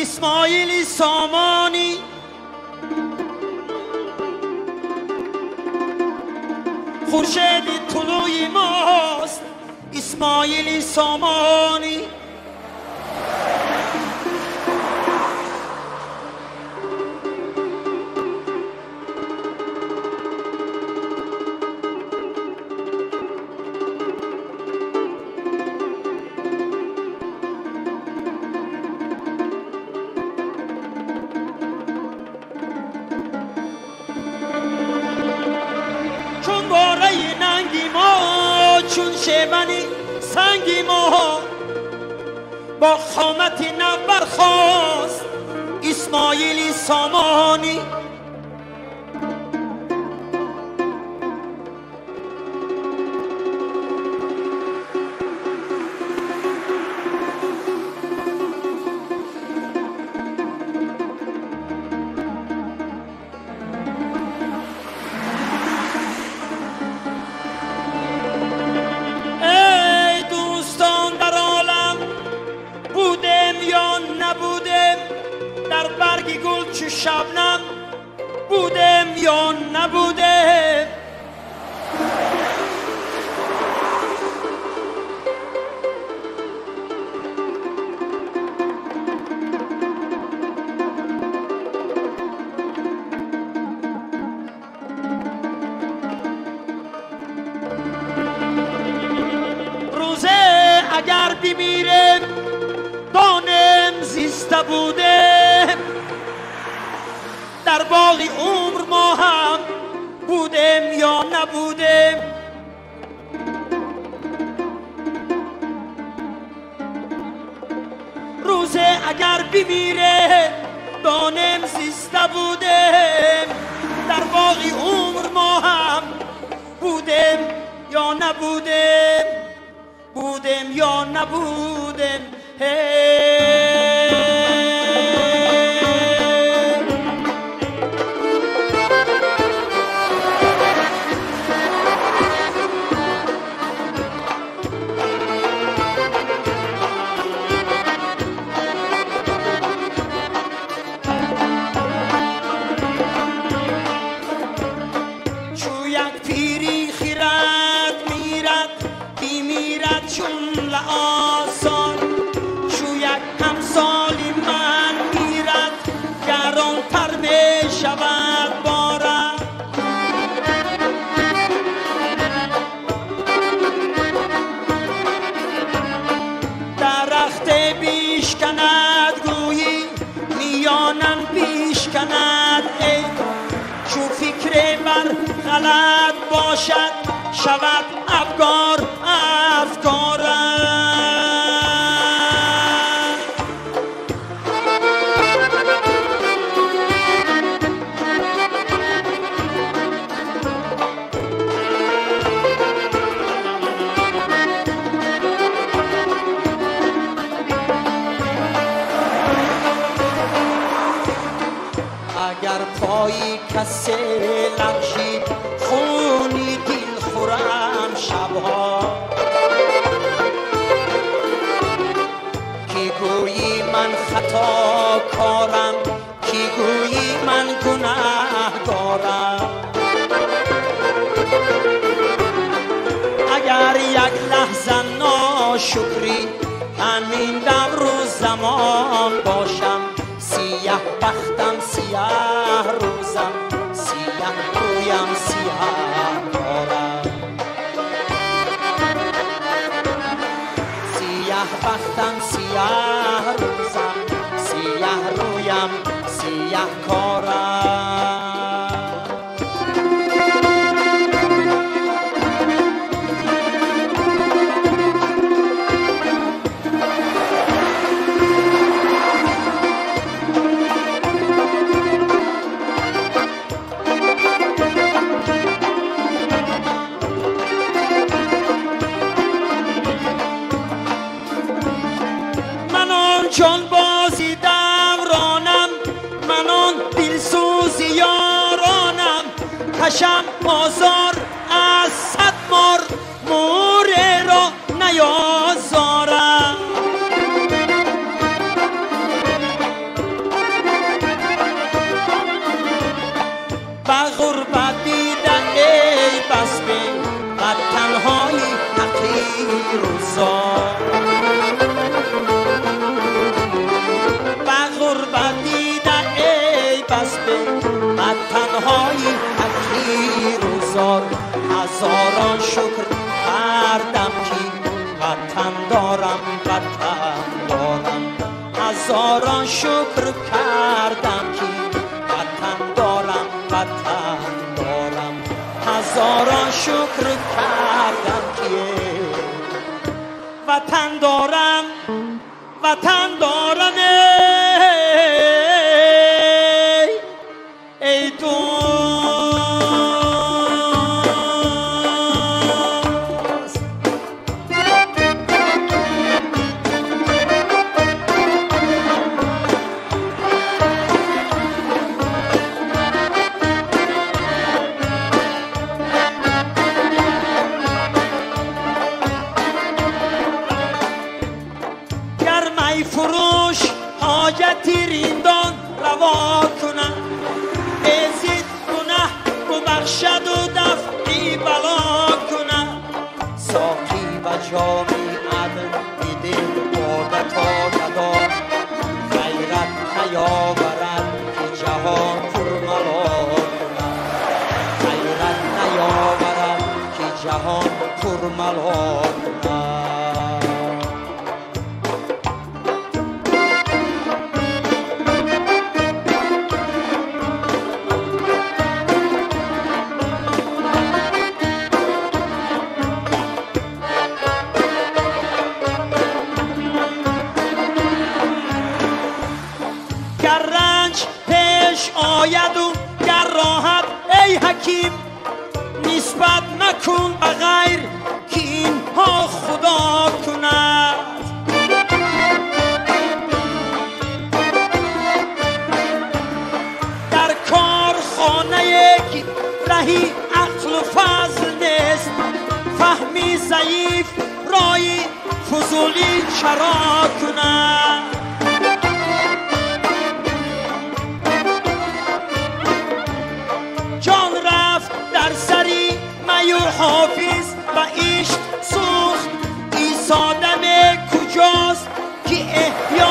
اسماعیلی سامانی خورشید طلوع ماست اسماعیلی سامانی چون شیبنی سنگی ما با خامت نو برخاست اسماعیلی سامانی در برگ گل چو شبنم بودم یا نبودم روزه اگر بمیرم دانم زیسته بودم در باغ عمر ما هم بودم یا نبودم روزه اگر بمیره دانم زیسته بودم در باغ عمر ما هم بودم یا نبودم بودم یا نبودم چو یک پیری خیرد میرد بیمیرد چون لعاسان چو یک همسالی من میرد گرانتر می شود بارم درخت بیشکند گویی میانم بیشکند ای چو فکر بر غلط باشد شود افکار افکارم اگر پایی کسی لغزید خونی دل خورم شبها کی گویی من خطا کارم کی گویی من گناهکارم اگر یک لحظه ناشکری همین دم روز زمان باشم سیاه بختم سیاه روزم سیاه رویم سیاه کارم سیاه بختم سیاه روزم سیاه رویم سیاه کارم چون بازی دورانم من آن دلسوز یارانم کشم آزار از صد مار موره را نیازارم روزا و غربت دیده ای بس به تنهایی اکی روزار هزاران شکر کردم که وطن دارم وطن دارم هزاران شکر کردم که وطن دارم وطن دارم هزاران شکر کردم که وطن دارم وطن دارم ای دوست گرمی فروش حاجتی ریندان روا کنم بزید گناه ببخشد و دفعی بلا کنم ساقی و جامی عدل دیده عادتا ندار غیرت نیاورد که جهان پرملا کنم غیرت نیاورد که جهان پرملا کنم گر رنج پیش آید و گر راحت ای حکیم نسبت مکن به غیر که اینها خدا کند در کارخانه یک رهی عقل و فضل نیست فهمی ضعیف رای فضولی چرا کند جان رفت در سری میور حافظ و عشق سوخت ایسا دم کجاست که احیا